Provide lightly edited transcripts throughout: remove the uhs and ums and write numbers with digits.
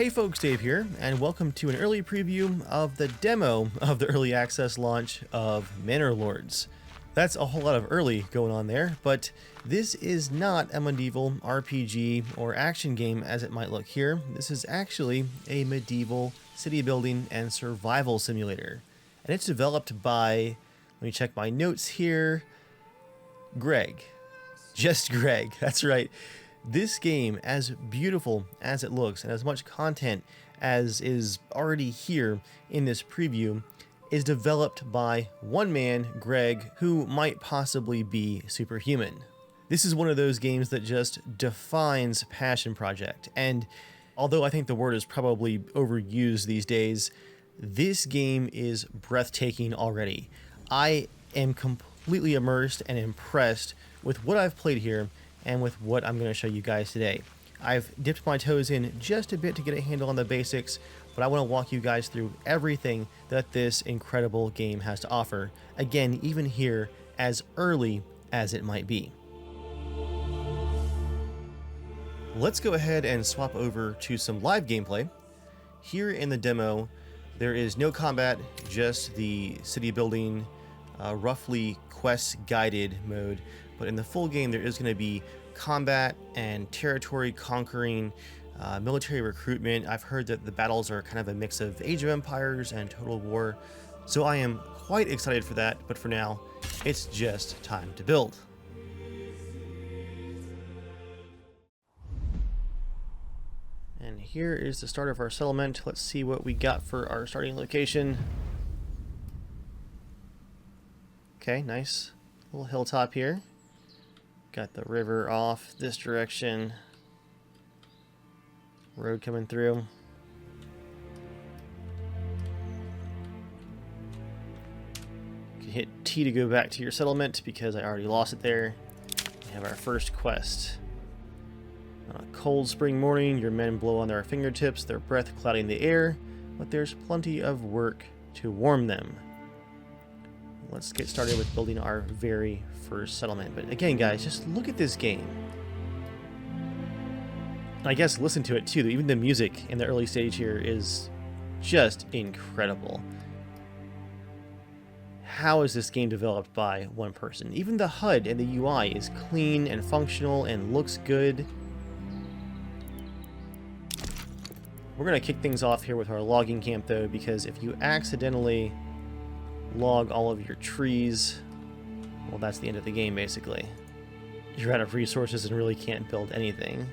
Hey folks, Dave here, and welcome to an early preview of the demo of the early access launch of Manor Lords. That's a whole lot of early going on there, but this is not a medieval RPG or action game as it might look here. This is actually a medieval city building and survival simulator. And it's developed by, let me check my notes here, Greg. Just Greg, that's right. This game, as beautiful as it looks and as much content as is already here in this preview, is developed by one man, Greg, who might possibly be superhuman. This is one of those games that just defines passion project, and although I think the word is probably overused these days, this game is breathtaking already. I am completely immersed and impressed with what I've played here and with what I'm going to show you guys today. I've dipped my toes in just a bit to get a handle on the basics, but I want to walk you guys through everything that this incredible game has to offer. Again, even here, as early as it might be. Let's go ahead and swap over to some live gameplay. Here in the demo, there is no combat, just the city building, roughly quest guided mode. But in the full game, there is going to be combat and territory conquering, military recruitment. I've heard that the battles are kind of a mix of Age of Empires and Total War. So I am quite excited for that, but for now, it's just time to build. And here is the start of our settlement. Let's see what we got for our starting location. Okay, nice little hilltop here. Got the river off this direction. Road coming through. You can hit T to go back to your settlement because I already lost it there. We have our first quest. On a cold spring morning, your men blow on their fingertips, their breath clouding the air, but there's plenty of work to warm them. Let's get started with building our very first settlement. But again, guys, just look at this game. I guess listen to it too. Even the music in the early stage here is just incredible. How is this game developed by one person? Even the HUD and the UI is clean and functional and looks good. We're going to kick things off here with our logging camp though, because if you accidentally log all of your trees, well, that's the end of the game basically. You're out of resources and really can't build anything.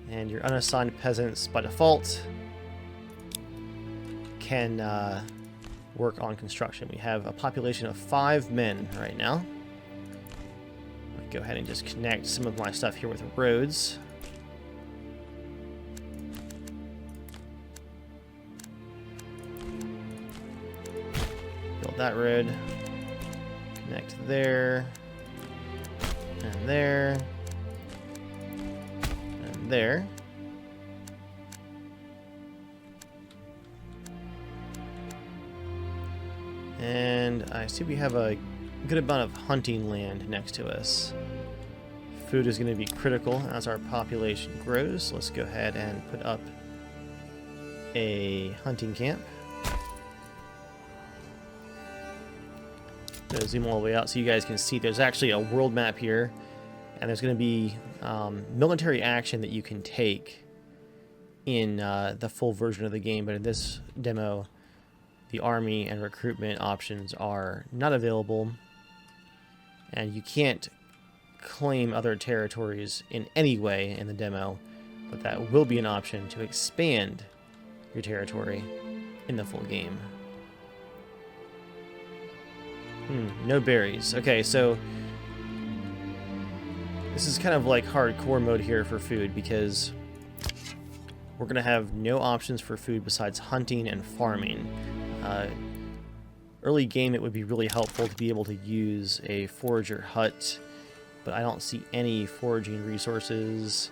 And your unassigned peasants by default can work on construction. We have a population of 5 men right now. Go ahead and just connect some of my stuff here with roads. Build that road. Connect there. And there. And there. And I see we have a good amount of hunting land next to us. Food is going to be critical as our population grows. Let's go ahead and put up a hunting camp. Gonna zoom all the way out so you guys can see there's actually a world map here, and there's going to be military action that you can take in the full version of the game, but in this demo the army and recruitment options are not available, and you can't claim other territories in any way in the demo, but that will be an option to expand your territory in the full game. No berries. Okay, so this is kind of like hardcore mode here for food, because we're going to have no options for food besides hunting and farming. Early game, it would be really helpful to be able to use a forager hut, but I don't see any foraging resources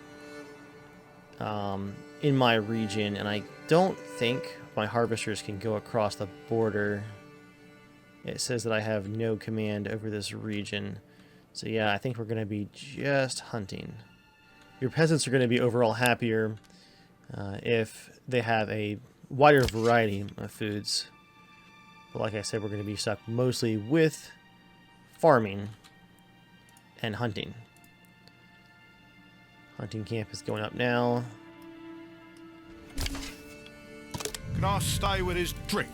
in my region, and I don't think my harvesters can go across the border It says that I have no command over this region. So yeah, I think we're going to be just hunting. Your peasants are going to be overall happier if they have a wider variety of foods. But like I said, we're going to be stuck mostly with farming and hunting. Hunting camp is going up now. Can I stay with his drink?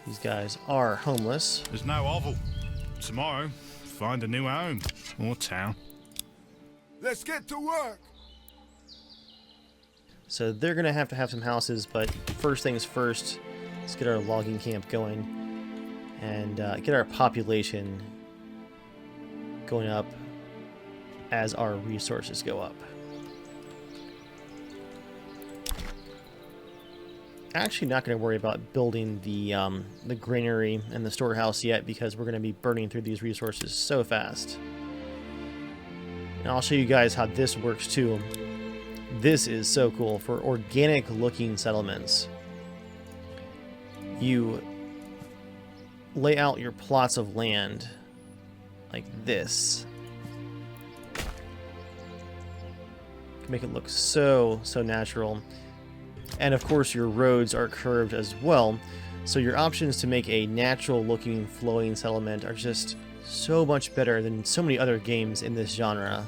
These guys are homeless. There's no hovel. Tomorrow, find a new home or town. Let's get to work. So they're going to have some houses, but first things first, let's get our logging camp going and get our population going up as our resources go up. Actually not going to worry about building the granary and the storehouse yet, because we're going to be burning through these resources so fast. And I'll show you guys how this works too. This is so cool for organic looking settlements. You lay out your plots of land like this. Make it look so natural. And of course your roads are curved as well, so your options to make a natural looking flowing settlement are just so much better than so many other games in this genre.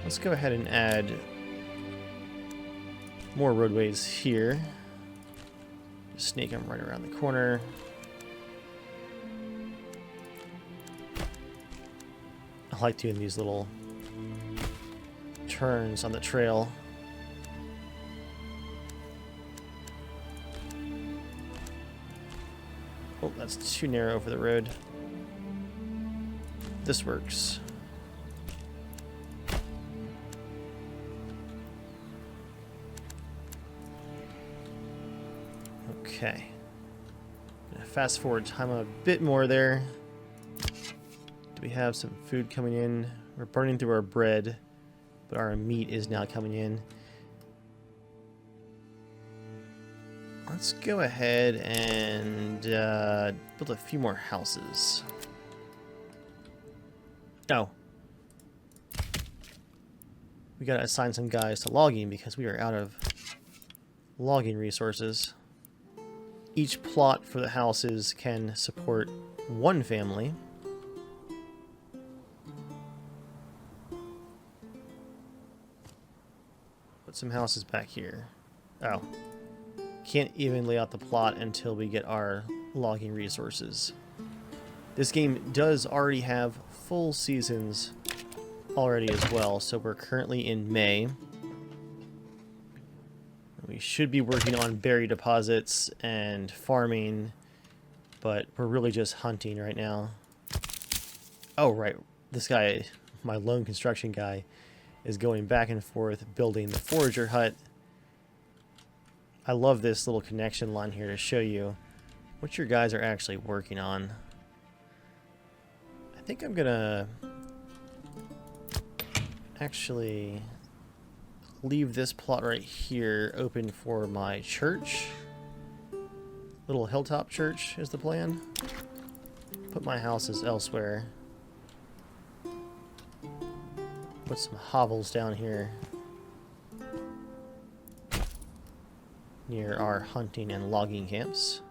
Let's go ahead and add more roadways here. Just snake them right around the corner. I like doing these little turns on the trail. Oh, that's too narrow for the road. This works. Okay. Gonna fast forward time a bit more there. Do we have some food coming in? We're burning through our bread, but our meat is now coming in. Let's go ahead and build a few more houses. Oh. We gotta assign some guys to logging because we are out of logging resources. Each plot for the houses can support one family. Put some houses back here. Oh. Can't even lay out the plot until we get our logging resources. This game does already have full seasons already as well, so we're currently in May. We should be working on berry deposits and farming, but we're really just hunting right now. Oh, right. This guy, my lone construction guy, is going back and forth building the forager hut. I love this little connection line here to show you what your guys are actually working on. I think I'm gonna actually leave this plot right here open for my church. Little hilltop church is the plan. Put my houses elsewhere. Put some hovels down here near our hunting and logging camps.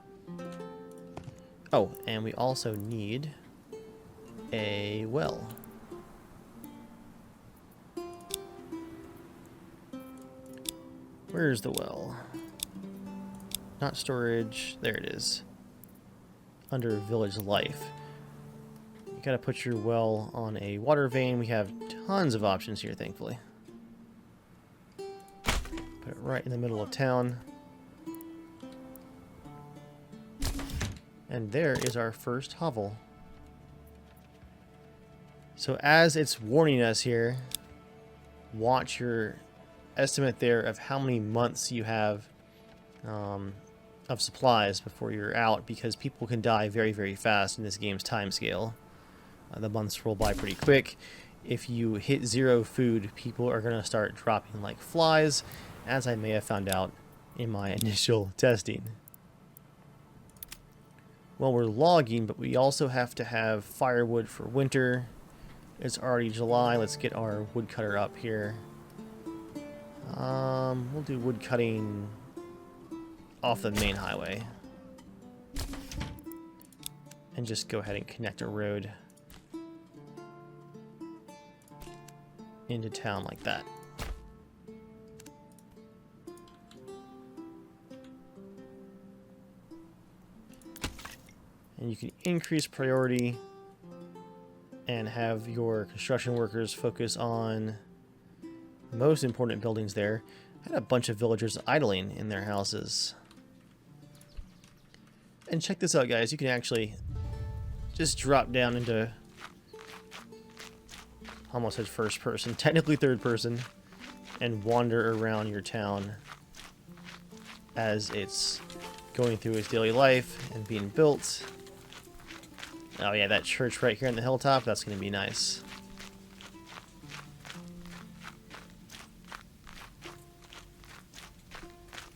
Oh, and we also need a well. Where's the well? Not storage. There it is. Under village life. You gotta put your well on a water vein. We have tons of options here, thankfully. Put it right in the middle of town. And there is our first hovel. So as it's warning us here, watch your estimate there of how many months you have of supplies before you're out, because people can die very, very fast in this game's time scale. The months roll by pretty quick. If you hit 0 food, people are going to start dropping like flies, as I may have found out in my initial testing. well, we're logging, but we also have to have firewood for winter. It's already July. Let's get our woodcutter up here. We'll do wood cutting off the main highway. And just go ahead and connect a road into town like that. And you can increase priority and have your construction workers focus on the most important buildings there. I had a bunch of villagers idling in their houses. And check this out, guys. You can actually just drop down into, almost said first person, technically third person, and wander around your town as it's going through its daily life and being built. Oh yeah, that church right here on the hilltop, that's going to be nice.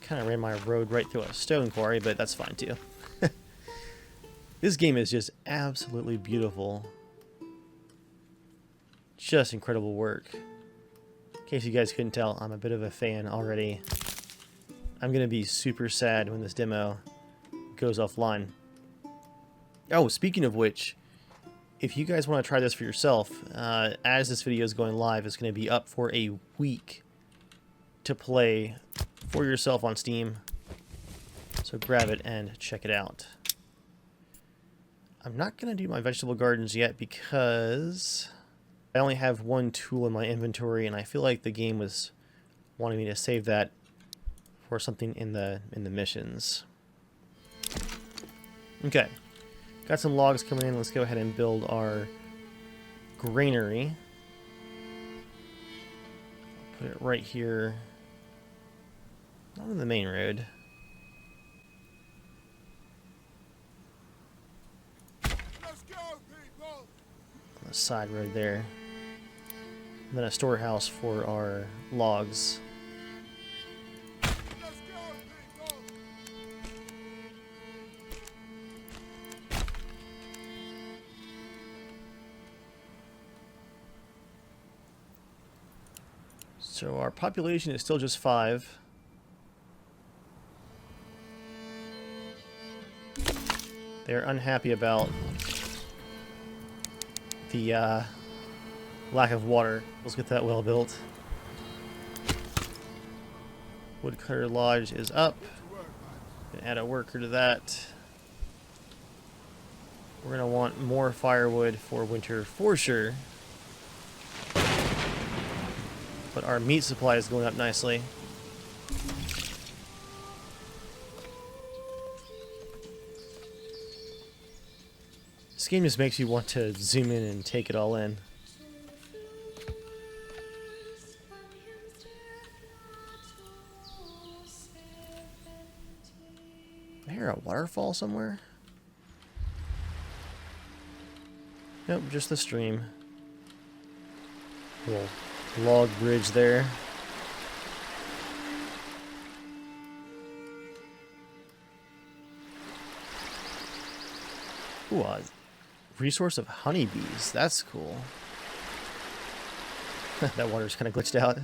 Kind of ran my road right through a stone quarry, but that's fine too. This game is just absolutely beautiful. Just incredible work. In case you guys couldn't tell, I'm a bit of a fan already. I'm going to be super sad when this demo goes offline. Oh, speaking of which, if you guys want to try this for yourself, as this video is going live, it's going to be up for a week to play for yourself on Steam. So grab it and check it out. I'm not going to do my vegetable gardens yet because I only have one tool in my inventory, and I feel like the game was wanting me to save that for something in the missions. Okay. Got some logs coming in. Let's go ahead and build our granary. Put it right here. Not on the main road. Let's go, people! On the side road there. And then a storehouse for our logs. Let's go, people! So our population is still just 5. They're unhappy about the lack of water. Let's get that well built. Woodcutter Lodge is up. Gonna add a worker to that. We're gonna want more firewood for winter for sure. But our meat supply is going up nicely. This game just makes you want to zoom in and take it all in. I hear a waterfall somewhere? Nope, just the stream. Little log bridge there. Ooh, a resource of honeybees. That's cool. That water's kind of glitched out.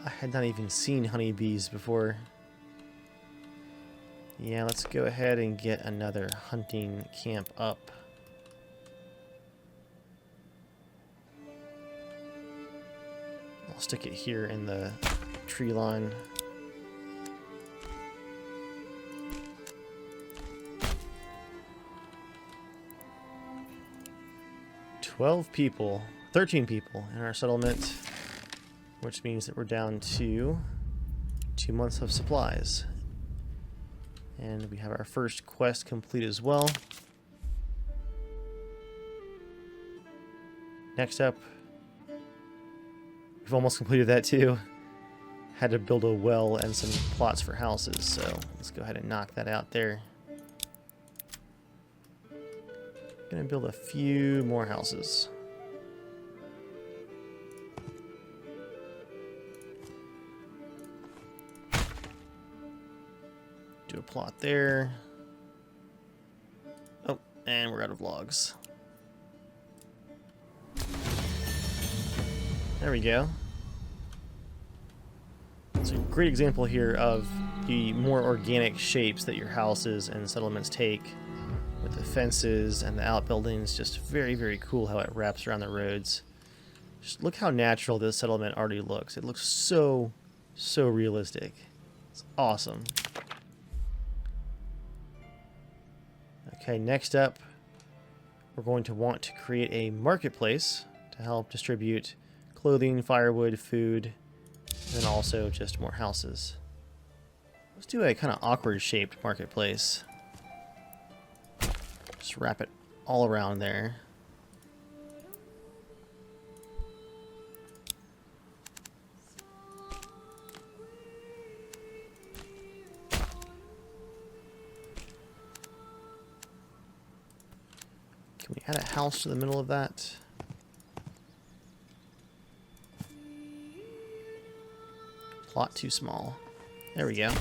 I had not even seen honeybees before. Yeah, let's go ahead and get another hunting camp up. I'll stick it here in the tree line. $12 people, 13 people in our settlement, which means that we're down to 2 months of supplies. And we have our first quest complete as well. Next up, we've almost completed that too. Had to build a well and some plots for houses, so let's go ahead and knock that out there. Gonna build a few more houses. Do a plot there. Oh, and we're out of logs. There we go. It's a great example here of the more organic shapes that your houses and settlements take, with the fences and the outbuildings. Just very, very cool how it wraps around the roads. Just look how natural this settlement already looks. It looks so, so realistic. It's awesome. Okay, next up, we're going to want to create a marketplace to help distribute clothing, firewood, food, and also just more houses. Let's do a kind of awkward shaped marketplace. Just wrap it all around there. Can we add a house to the middle of that? Plot too small. There we go.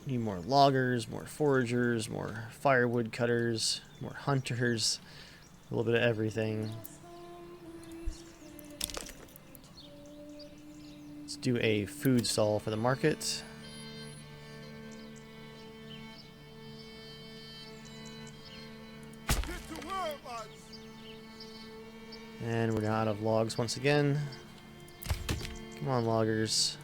Need more loggers, more foragers, more firewood cutters, more hunters, a little bit of everything. Let's do a food stall for the market. Get to work, lads. And we're now out of logs once again. Come on, loggers.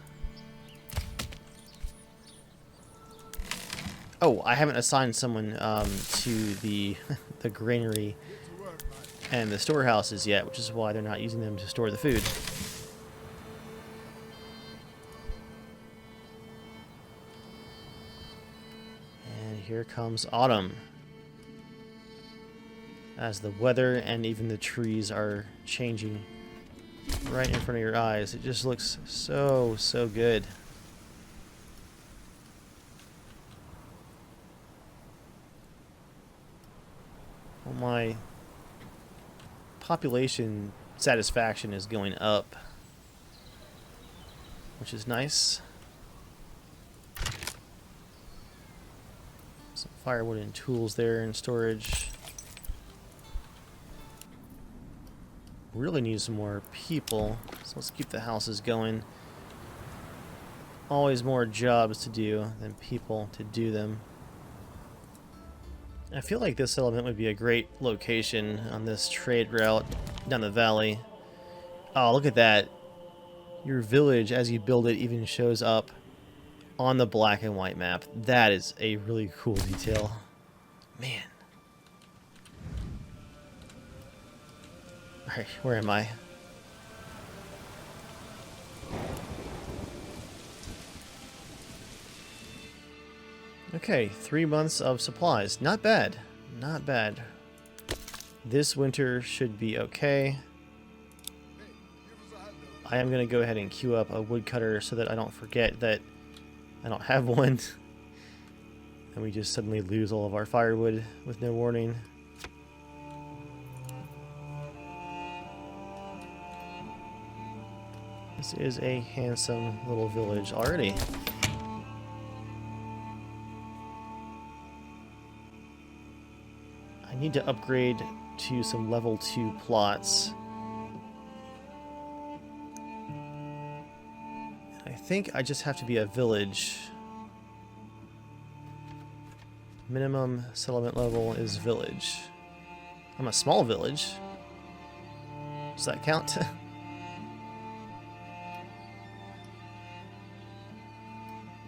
Oh, I haven't assigned someone to the the granary Get to work, mate. and the storehouses yet, which is why they're not using them to store the food. And here comes autumn. As the weather and even the trees are changing right in front of your eyes. It just looks so, so good. Well, my population satisfaction is going up, which is nice. Some firewood and tools there in storage. Really need some more people, so let's keep the houses going. Always more jobs to do than people to do them. I feel like this settlement would be a great location on this trade route down the valley. Oh, look at that. Your village, as you build it, even shows up on the black and white map. That is a really cool detail. Man. Alright, where am I? Okay, 3 months of supplies. Not bad. Not bad. This winter should be okay. I am going to go ahead and queue up a woodcutter so that I don't forget that I don't have one. And we just suddenly lose all of our firewood with no warning. This is a handsome little village already. I need to upgrade to some level 2 plots. I think I just have to be a village. Minimum settlement level is village. I'm a small village. Does that count?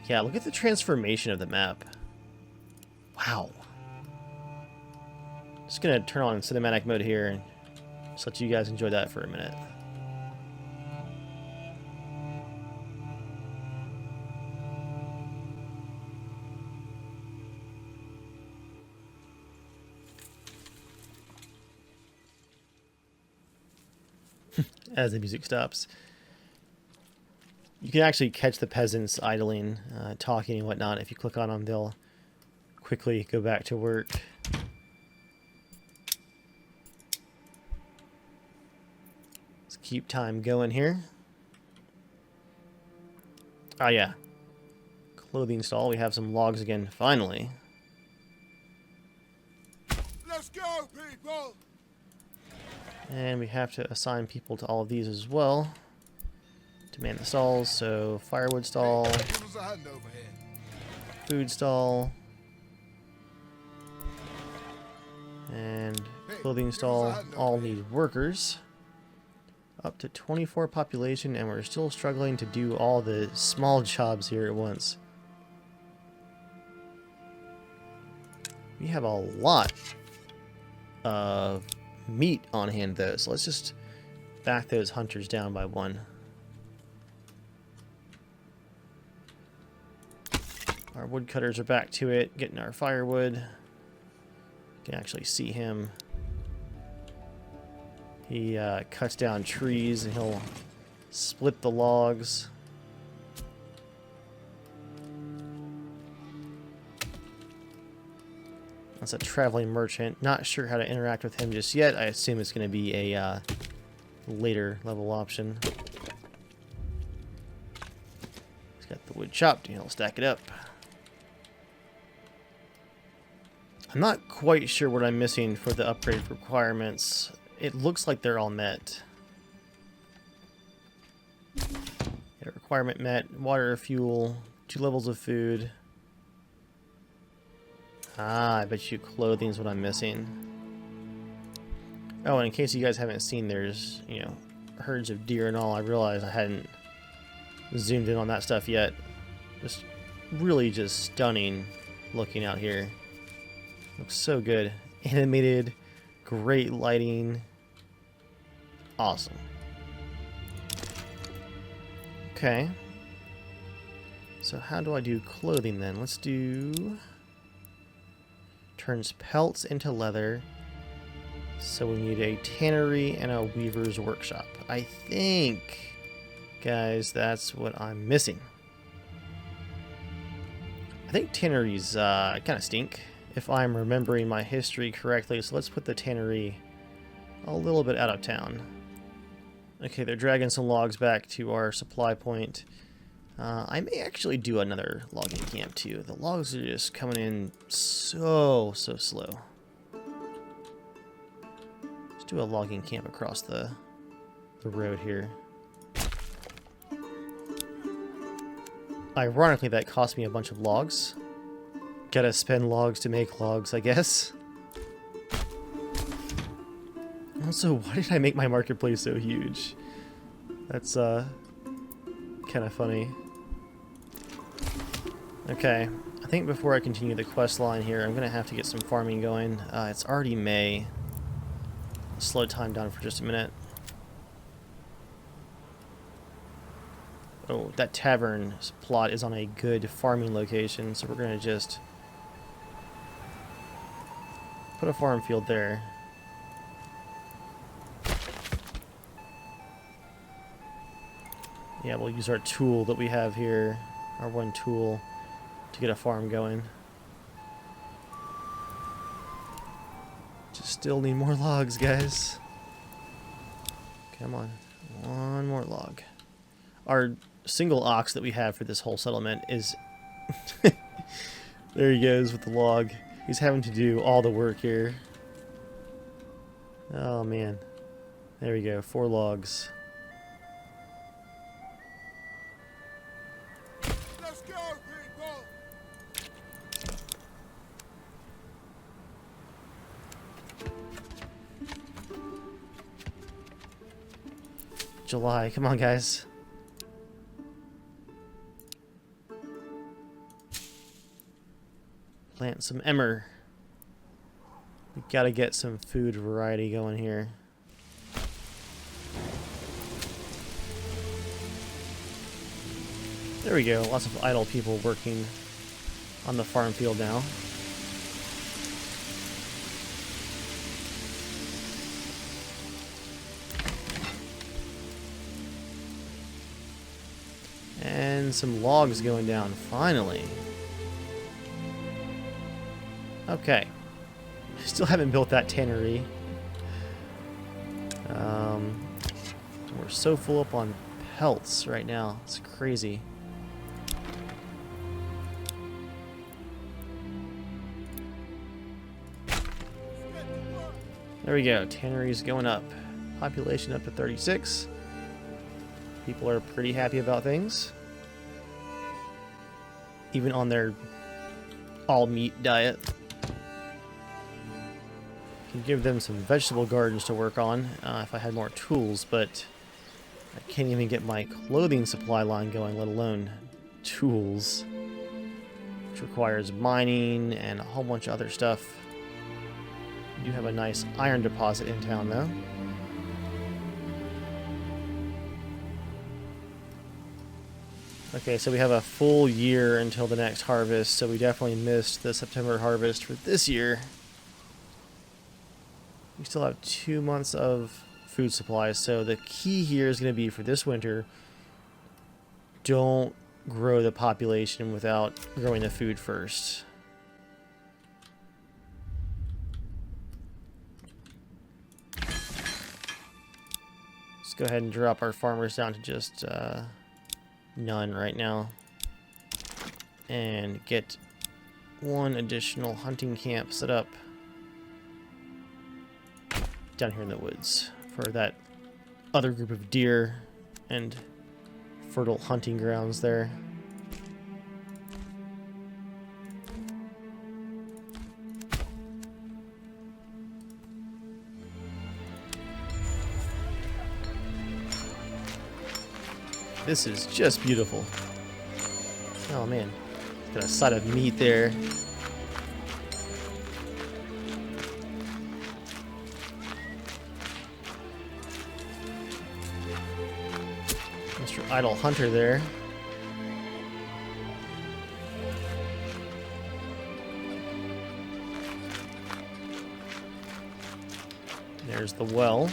Yeah, look at the transformation of the map. Wow. Just gonna turn on cinematic mode here and just let you guys enjoy that for a minute. As the music stops. You can actually catch the peasants idling, talking and whatnot. If you click on them, they'll quickly go back to work. Let's keep time going here. Oh yeah. Clothing stall. We have some logs again, finally. Let's go, people! And we have to assign people to all of these as well to man the stalls. So firewood stall, Hey, give us a hand over here. food stall, and clothing stall all need workers. Up to 24 population, and we're still struggling to do all the small jobs here at once. We have a lot of meat on hand though, so let's just back those hunters down by one. Our woodcutters are back to it, getting our firewood. You can actually see him. He cuts down trees and he'll split the logs. That's a traveling merchant. Not sure how to interact with him just yet. I assume it's going to be a later level option. He's got the wood chopped and he'll stack it up. I'm not quite sure what I'm missing for the upgrade requirements. It looks like they're all met. Yeah, requirement met. Water, fuel, 2 levels of food. Ah, I bet you clothing is what I'm missing. Oh, and in case you guys haven't seen, there's, you know, herds of deer and all. I realized I hadn't zoomed in on that stuff yet. Just really just stunning looking out here. Looks so good. Animated, great lighting. Awesome. Okay. So how do I do clothing then? Let's do... Turns pelts into leather. So we need a tannery and a weaver's workshop. I think, guys, that's what I'm missing. I think tanneries kind of stink, if I'm remembering my history correctly. So let's put the tannery a little bit out of town. Okay, they're dragging some logs back to our supply point. I may actually do another logging camp too. The logs are just coming in so slow. Let's do a logging camp across the road here. Ironically, that cost me a bunch of logs. Gotta spend logs to make logs, I guess. Also, why did I make my marketplace so huge? That's kind of funny. Okay, I think before I continue the quest line here, I'm gonna have to get some farming going. It's already May. Slow time down for just a minute. Oh, that tavern plot is on a good farming location, so we're gonna just put a farm field there. Yeah, we'll use our tool that we have here, our one tool, to get a farm going. Just still need more logs, guys. Come on, one more log. Our single ox that we have for this whole settlement is... There he goes with the log. He's having to do all the work here. Oh man. There we go, 4 logs. Let's go, people! July, come on guys. Plant some emmer. We gotta get some food variety going here. There we go, lots of idle people working on the farm field now. And some logs going down, finally. Okay. Still haven't built that tannery. We're so full up on pelts right now. It's crazy. There we go. Tannery's going up. Population up to 36. People are pretty happy about things. Even on their all-meat diet. Can give them some vegetable gardens to work on if I had more tools, but I can't even get my clothing supply line going, let alone tools. Which requires mining and a whole bunch of other stuff. We do have a nice iron deposit in town, though. Okay, so we have a full year until the next harvest, so we definitely missed the September harvest for this year. We still have 2 months of food supplies, so the key here is going to be for this winter, don't grow the population without growing the food first. Let's go ahead and drop our farmers down to just none right now. And get one additional hunting camp set up down here in the woods for that other group of deer and fertile hunting grounds there. This is just beautiful. Oh man, got a side of meat there. Mr. Idle Hunter there. There's the well.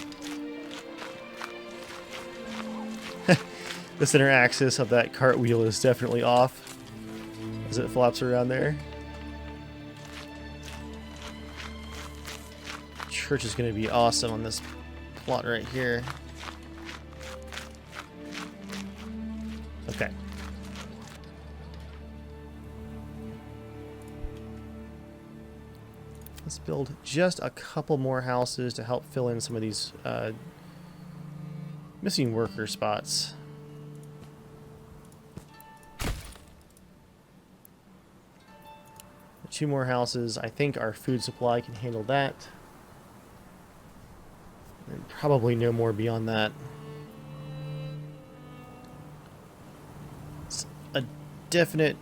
The center axis of that cartwheel is definitely off as it flops around there. Church is going to be awesome on this plot right here. Okay. Let's build just a couple more houses to help fill in some of these missing worker spots. Two more houses. I think our food supply can handle that. And probably no more beyond that. It's a definite,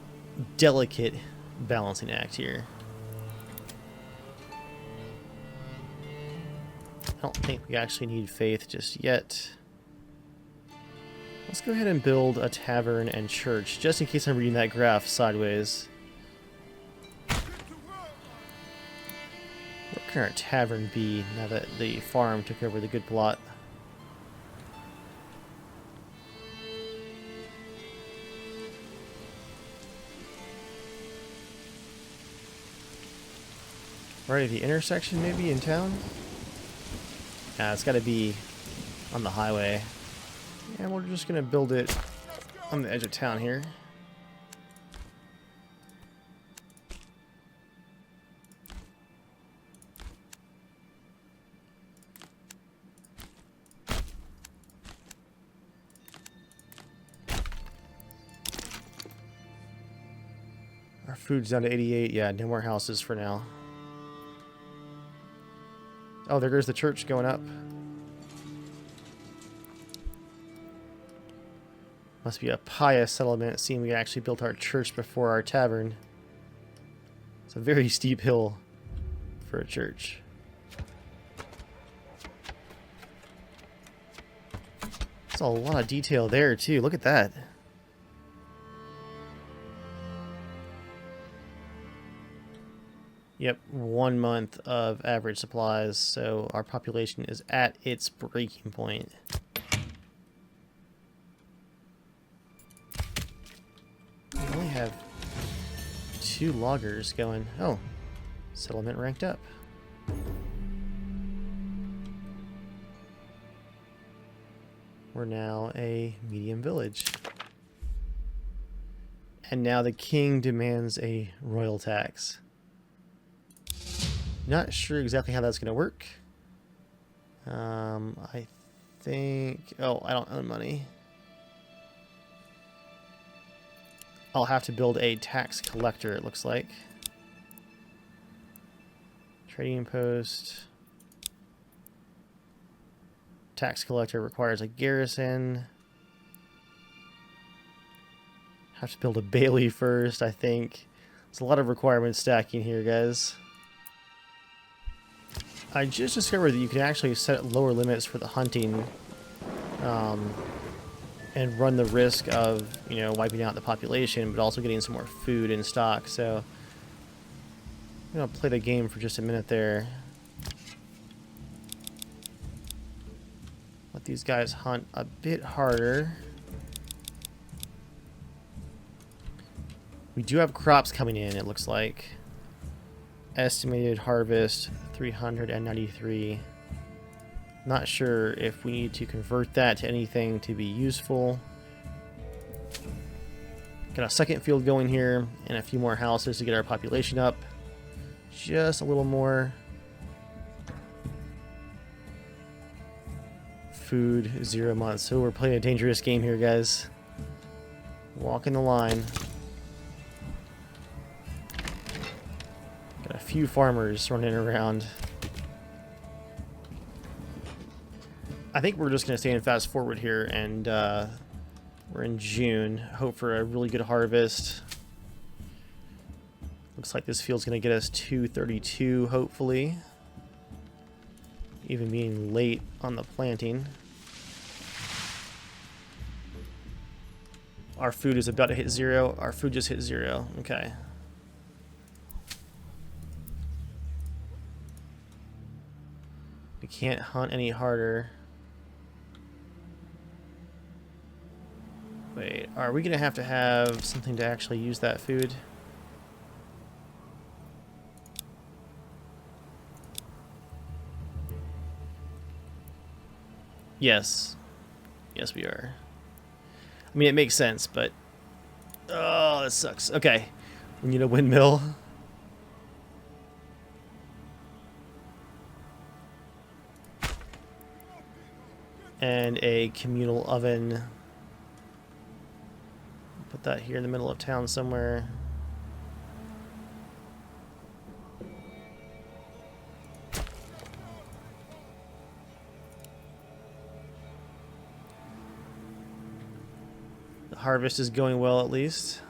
delicate balancing act here. I don't think we actually need faith just yet. Let's go ahead and build a tavern and church, just in case I'm reading that graph sideways. Where can our tavern be now that the farm took over the good plot? Right at the intersection maybe in town? Yeah, it's got to be on the highway. And we're just going to build it on the edge of town here. Our food's down to 88. Yeah, no more houses for now. Oh, there goes the church going up. Must be a pious settlement, seeing we actually built our church before our tavern. It's a very steep hill for a church. There's a lot of detail there, too. Look at that. Yep, 1 month of average supplies, so our population is at its breaking point. We only have 2 loggers going. Oh, settlement ranked up. We're now a medium village. And now the king demands a royal tax. Not sure exactly how that's going to work. I think... Oh, I don't own money. I'll have to build a tax collector, it looks like. Trading post. Tax collector requires a garrison. Have to build a bailey first, I think. There's a lot of requirements stacking here, guys. I just discovered that you can actually set lower limits for the hunting and run the risk of, you know, wiping out the population, but also getting some more food in stock. So I'm going to play the game for just a minute there. Let these guys hunt a bit harder. We do have crops coming in, it looks like. Estimated harvest 393. Not sure if we need to convert that to anything to be useful. Got a second field going here and a few more houses to get our population up just a little more. Food 0 months. So we're playing a dangerous game here, guys. Walking the line. Got a few farmers running around. I think we're just going to stay in fast forward here, and we're in June. Hope for a really good harvest. Looks like this field's going to get us 232, hopefully. Even being late on the planting. Our food is about to hit 0. Our food just hit 0. Okay. We can't hunt any harder. Wait, are we going to have something to actually use that food? Yes. Yes, we are. I mean, it makes sense, but... Oh, that sucks. Okay. We need a windmill. And a communal oven. Put that here in the middle of town somewhere. The harvest is going well, at least.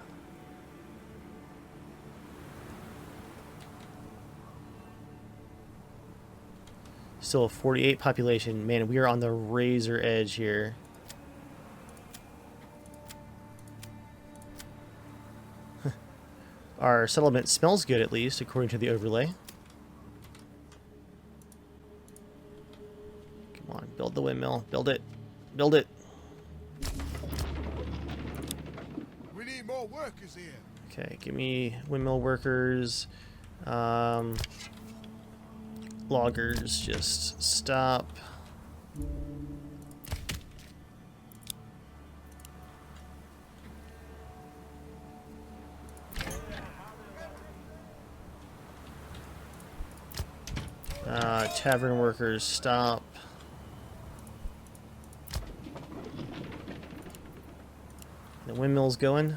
Still a 48 population. Man, we are on the razor edge here. Our settlement smells good, at least, according to the overlay. Come on, build the windmill. Build it. Build it. We need more workers here. Okay, give me windmill workers. Loggers, just stop. Tavern workers, stop. The windmill's going.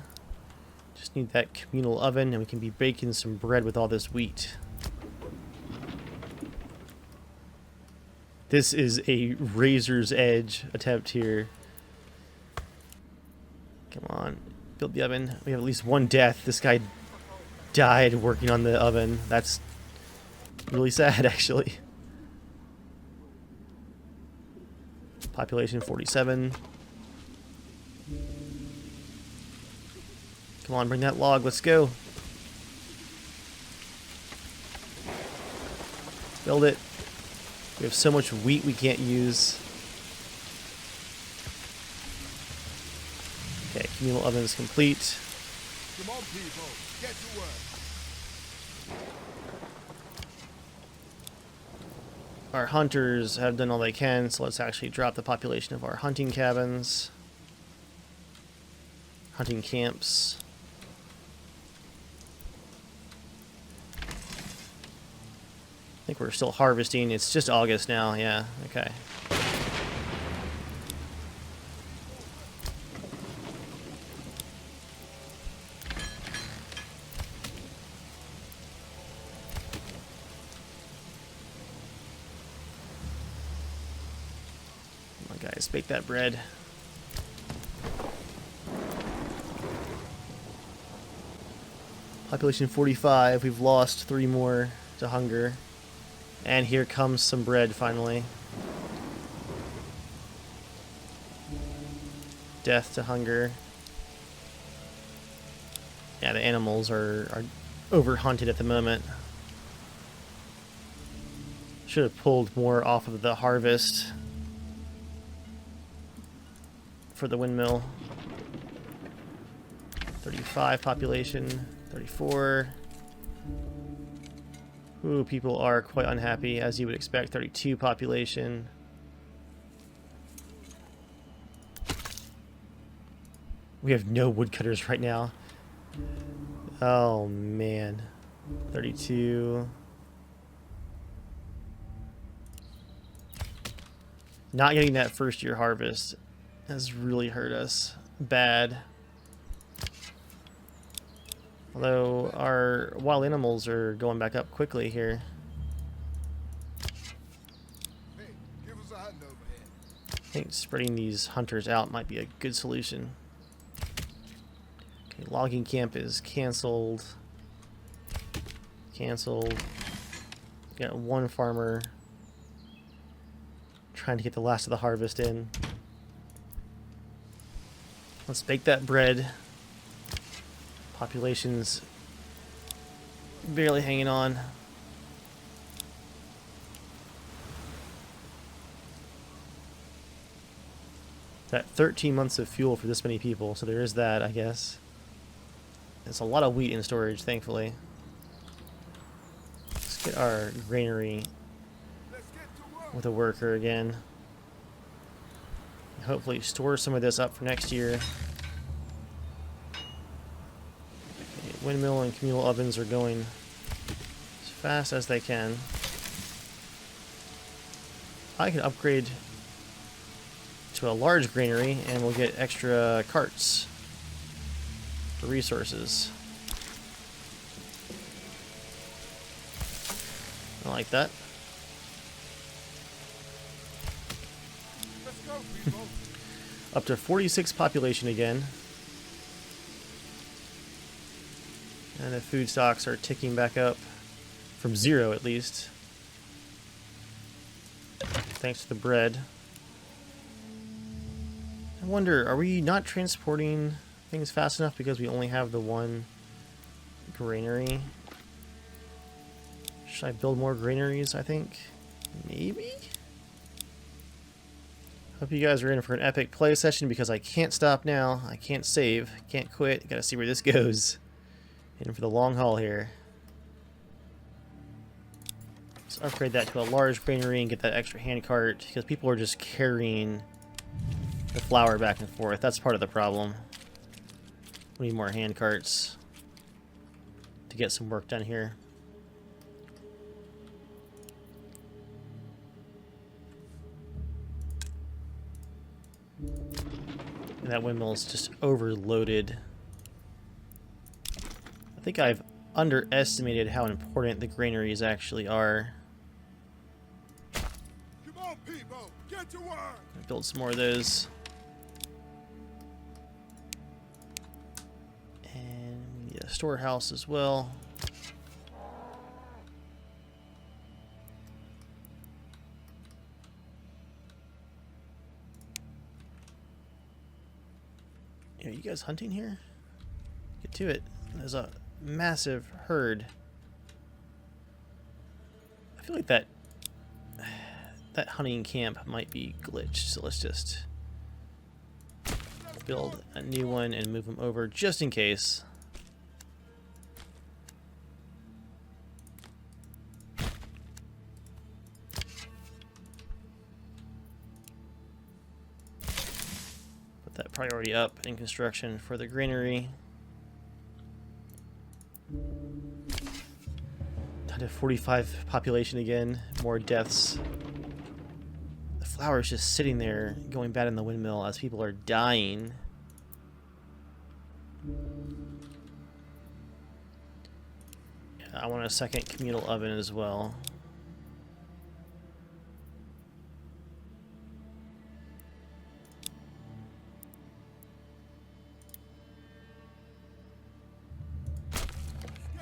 Just need that communal oven and we can be baking some bread with all this wheat. This is a razor's edge attempt here. Come on, build the oven. We have at least one death. This guy died working on the oven. That's really sad, actually. Population 47. Come on, bring that log. Let's go. Build it. We have so much wheat we can't use. Okay, communal oven is complete. Come on, people. Get to work. Our hunters have done all they can, so let's actually drop the population of our hunting cabins. Hunting camps. I think we're still harvesting. It's just August now, yeah, okay. Come on, guys, bake that bread. Population 45, we've lost 3 more to hunger. And here comes some bread, finally. Death to hunger. Yeah, the animals are over-hunted at the moment. Should have pulled more off of the harvest for the windmill. 35 population, 34. Ooh, people are quite unhappy, as you would expect. 32 population. We have no woodcutters right now. Oh, man. 32. Not getting that first year harvest has really hurt us bad. Although our wild animals are going back up quickly here. Hey, give us a hand over here. I think spreading these hunters out might be a good solution. Okay, logging camp is canceled. Canceled. Got one farmer trying to get the last of the harvest in. Let's bake that bread. Population's barely hanging on. That 13 months of fuel for this many people, so there is that, I guess. It's a lot of wheat in storage, thankfully. Let's get our granary Let's get to work. with a worker again. Hopefully store some of this up for next year. Windmill and communal ovens are going as fast as they can. I can upgrade to a large granary and we'll get extra carts for resources. I like that. Let's go, people. Up to 46 population again. And the food stocks are ticking back up from 0 at least. Thanks to the bread. I wonder, are we not transporting things fast enough because we only have the one granary? Should I build more granaries, I think? Maybe? Hope you guys are in for an epic play session because I can't stop now. I can't save. Can't quit. Gotta see where this goes. In for the long haul here. Let's upgrade that to a large granary and get that extra handcart because people are just carrying the flour back and forth. That's part of the problem. We need more handcarts to get some work done here. And that windmill is just overloaded. I think I've underestimated how important the granaries actually are. Come on, people. Get to work. I'll build some more of those. And we need a storehouse as well. Are you guys hunting here? Get to it. There's a massive herd. I feel like that hunting camp might be glitched, so let's just build a new one and move them over just in case. priority up in construction for the granary. Down to 45 population again. More deaths. The flour is just sitting there going bad in the windmill as people are dying. Yeah, I want a second communal oven as well.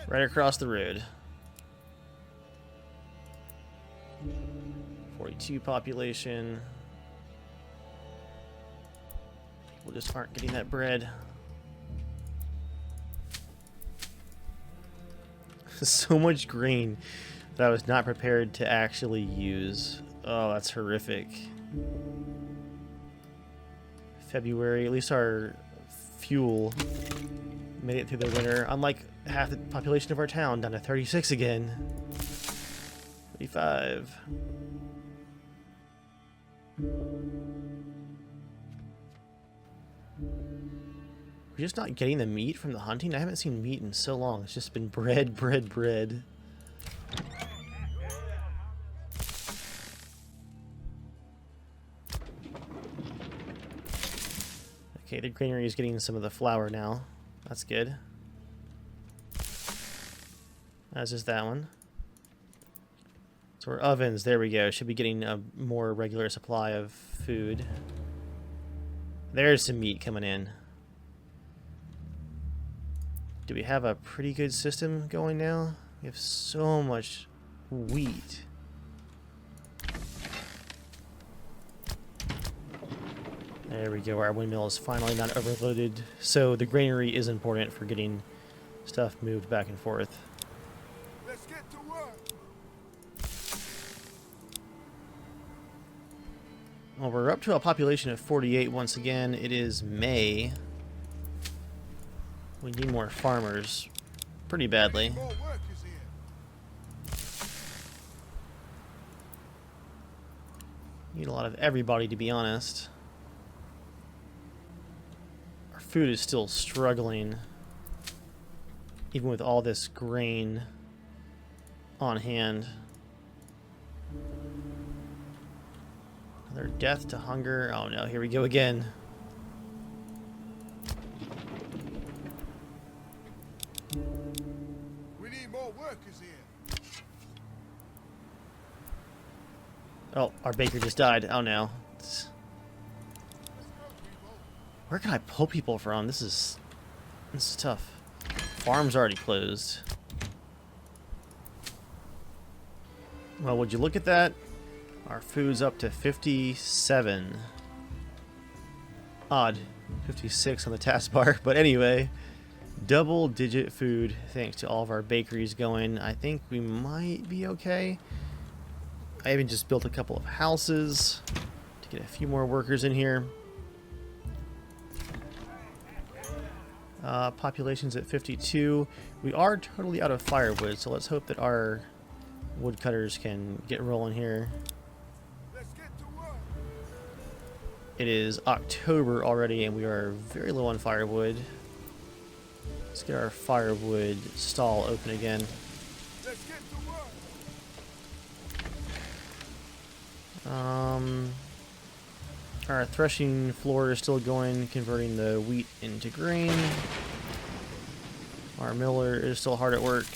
Right across the road. 42 population. People just aren't getting that bread. So much grain that I was not prepared to actually use. Oh, that's horrific. February, at least our fuel made it through the winter. Unlike half the population of our town, down to 36 again. 35. We're just not getting the meat from the hunting. I haven't seen meat in so long. It's just been bread, bread, bread. Okay, the granary is getting some of the flour now. That's good. As is that one. So our ovens, there we go, should be getting a more regular supply of food. There's some meat coming in. Do we have a pretty good system going now? We have so much wheat. There we go, our windmill is finally not overloaded. So the granary is important for getting stuff moved back and forth. Let's get to work. Well, we're up to a population of 48 once again. It is May. We need more farmers pretty badly. More workers here. Need a lot of everybody, to be honest. Our food is still struggling, even with all this grain on hand. Another death to hunger. Oh no, here we go again. We need more workers here. Oh, our baker just died. Oh no. Where can I pull people from? This is tough. Farm's already closed. Well, would you look at that? Our food's up to 57. Odd. 56 on the taskbar. But anyway, double-digit food thanks to all of our bakeries going. I think we might be okay. I even just built a couple of houses to get a few more workers in here. Population's at 52. We are totally out of firewood, so let's hope that our woodcutters can get rolling here. Let's get to work. It is October already, and we are very low on firewood. Let's get our firewood stall open again. Let's get to work. Our threshing floor is still going, converting the wheat into grain. Our miller is still hard at work.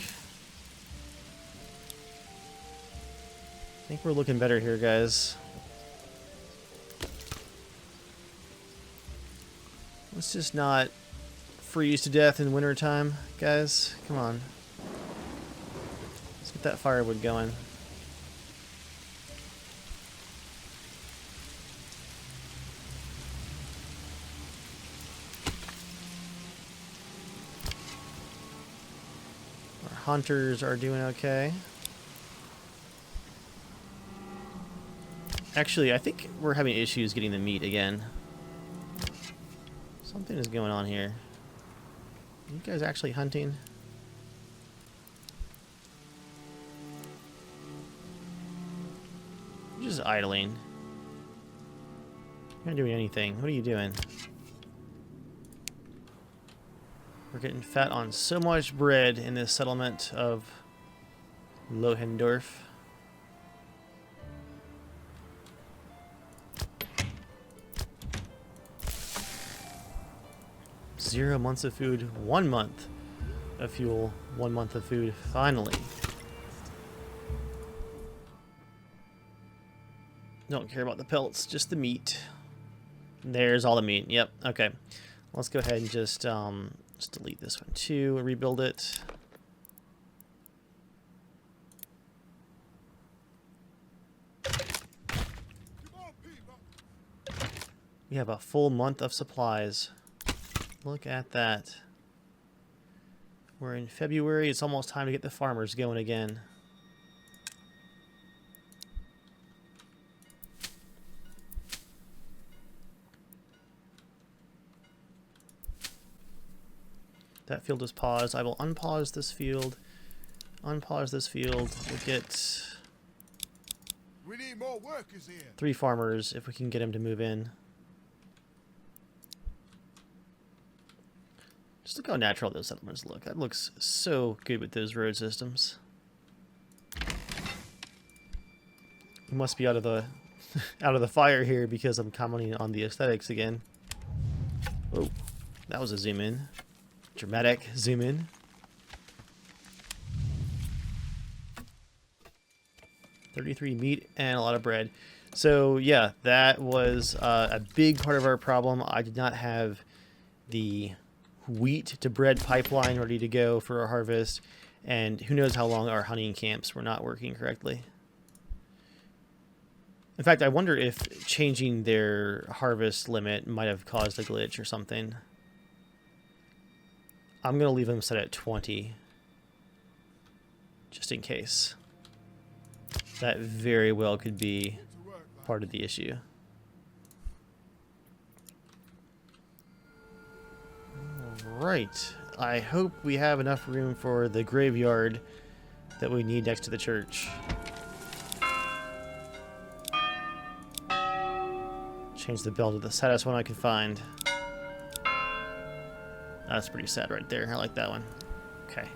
I think we're looking better here, guys. Let's just not freeze to death in wintertime, guys. Come on. Let's get that firewood going. Our hunters are doing okay. Actually, I think we're having issues getting the meat again. Something is going on here. Are you guys actually hunting? You're just idling. You're not doing anything. What are you doing? We're getting fat on so much bread in this settlement of Lohendorf. Zero months of food, 1 month of fuel, 1 month of food, finally. Don't care about the pelts, just the meat. There's all the meat. Yep, okay. Let's go ahead and just delete this one too, rebuild it. We have a full month of supplies. Look at that. We're in February. It's almost time to get the farmers going again. That field is paused. I will unpause this field. Unpause this field. We'll get We need more workers here. 3 farmers if we can get them to move in. Just look how natural those settlements look. That looks so good with those road systems. We must be out of the out of the fire here because I'm commenting on the aesthetics again. Oh, that was a zoom in. Dramatic zoom in. $33 meat and a lot of bread. So yeah, that was a big part of our problem. I did not have the wheat to bread pipeline ready to go for our harvest, and who knows how long our hunting camps were not working correctly. In fact, I wonder if changing their harvest limit might have caused a glitch or something. I'm going to leave them set at 20, just in case. That very well could be part of the issue. Right. I hope we have enough room for the graveyard that we need next to the church. Change the bell to the saddest one I could find. That's pretty sad right there. I like that one. Okay.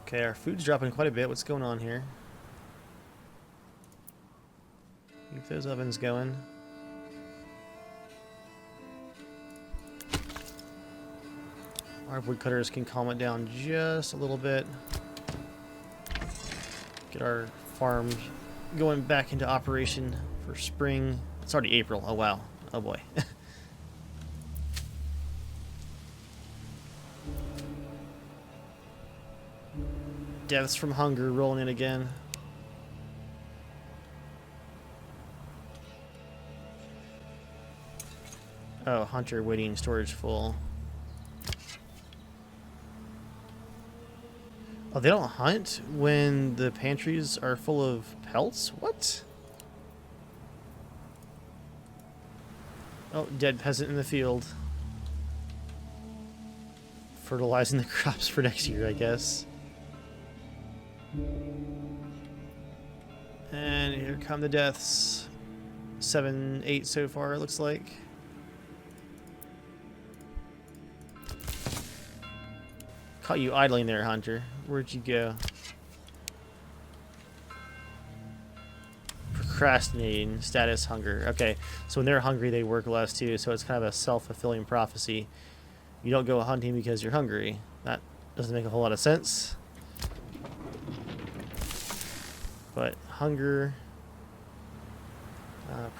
Okay, our food's dropping quite a bit. What's going on here? Keep those ovens going. Our woodcutters can calm it down just a little bit. Get our farms going back into operation for spring. It's already April. Oh, wow. Oh, boy. Deaths from hunger rolling in again. Oh, hunter waiting storage full. Oh, they don't hunt when the pantries are full of pelts? What? Oh, dead peasant in the field. Fertilizing the crops for next year, I guess. And here come the deaths. 7, 8 so far, it looks like. Caught you idling there, Hunter. Where'd you go? Procrastinating, status, hunger. Okay, so when they're hungry, they work less too, so it's kind of a self-fulfilling prophecy. You don't go hunting because you're hungry. That doesn't make a whole lot of sense. But hunger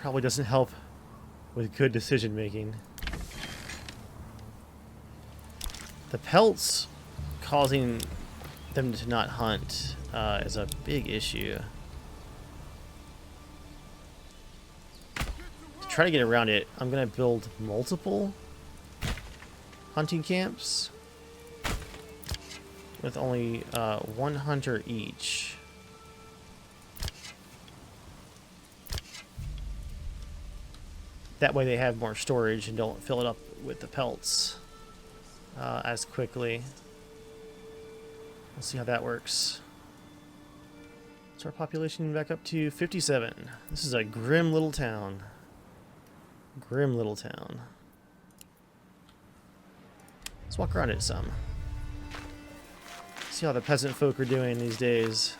probably doesn't help with good decision making. The pelts causing them to not hunt is a big issue. To try to get around it, I'm going to build multiple hunting camps with only 1 hunter each. That way they have more storage and don't fill it up with the pelts as quickly. We'll see how that works. So our population back up to 57. This is a grim little town. Grim little town. Let's walk around it some. See how the peasant folk are doing these days.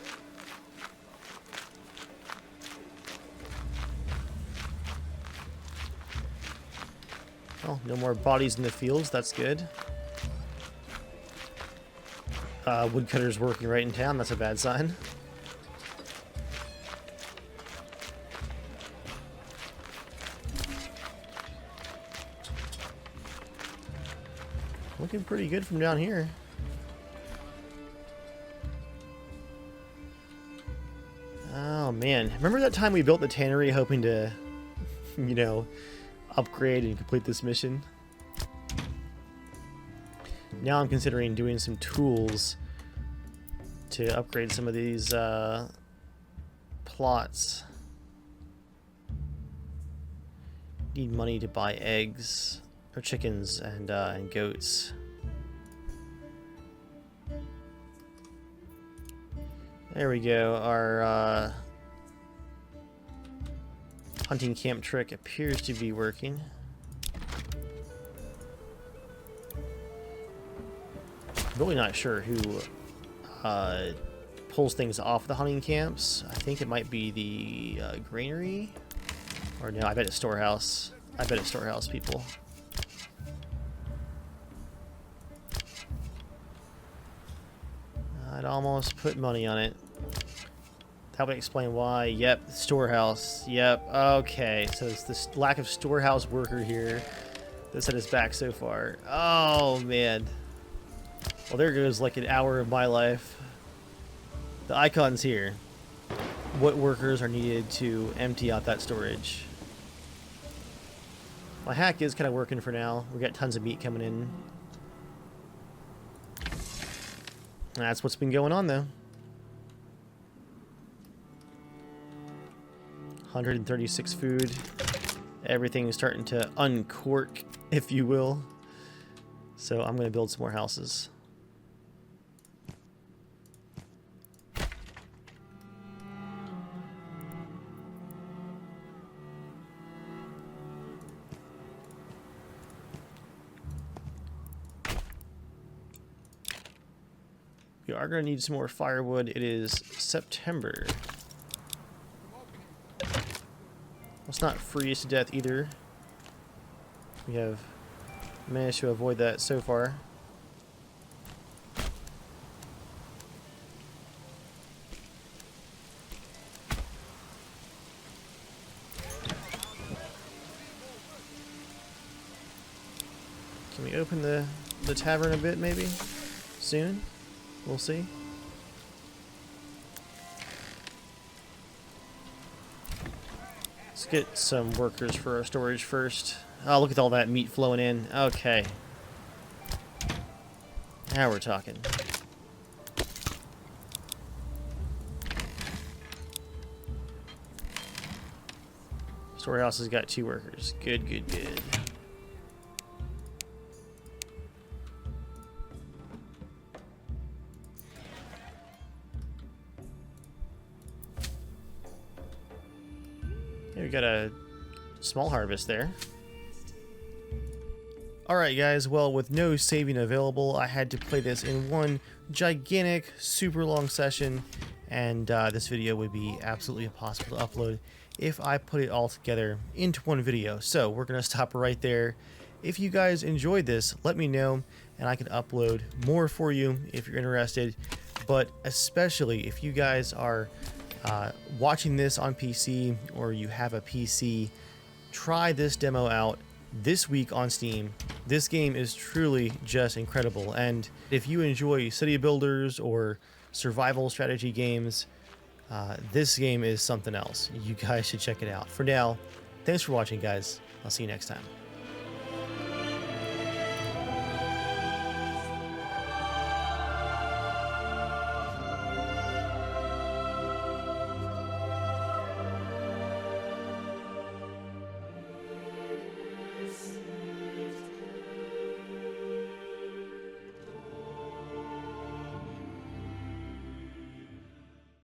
Oh, no more bodies in the fields. That's good. Woodcutter's working right in town. That's a bad sign. Looking pretty good from down here. Oh man, remember that time we built the tannery hoping to, you know, upgrade and complete this mission? Now I'm considering doing some tools to upgrade some of these plots. Need money to buy eggs. Or chickens and goats. There we go. Our hunting camp trick appears to be working. I'm really not sure who pulls things off the hunting camps. I think it might be the granary. Or no, I bet it's storehouse. I bet it's storehouse people. I'd almost put money on it. That would explain why. Yep, storehouse. Yep, okay. So it's this lack of storehouse worker here that set us back so far. Oh, man. Well, there goes like an hour of my life. The icon's here. What workers are needed to empty out that storage? My hack is kind of working for now. We got tons of meat coming in. That's what's been going on, though. 136 food. Everything is starting to uncork, if you will. So I'm going to build some more houses. We are going to need some more firewood. It is September. Let's not freeze to death either. We have managed to avoid that so far. Can we open the tavern a bit maybe? Soon? We'll see. Let's get some workers for our storage first. Oh, look at all that meat flowing in. Okay. Now we're talking. Storehouse has got 2 workers. Good, good, good. We got a small harvest there. Alright guys, well with no saving available, I had to play this in one gigantic, super long session, and this video would be absolutely impossible to upload if I put it all together into one video. So we're going to stop right there. If you guys enjoyed this, let me know, and I can upload more for you if you're interested, but especially if you guys are watching this on PC or you have a PC, try this demo out this week on Steam. This game is truly just incredible, and if you enjoy city builders or survival strategy games, this game is something else. You guys should check it out. For now, thanks for watching guys. I'll see you next time.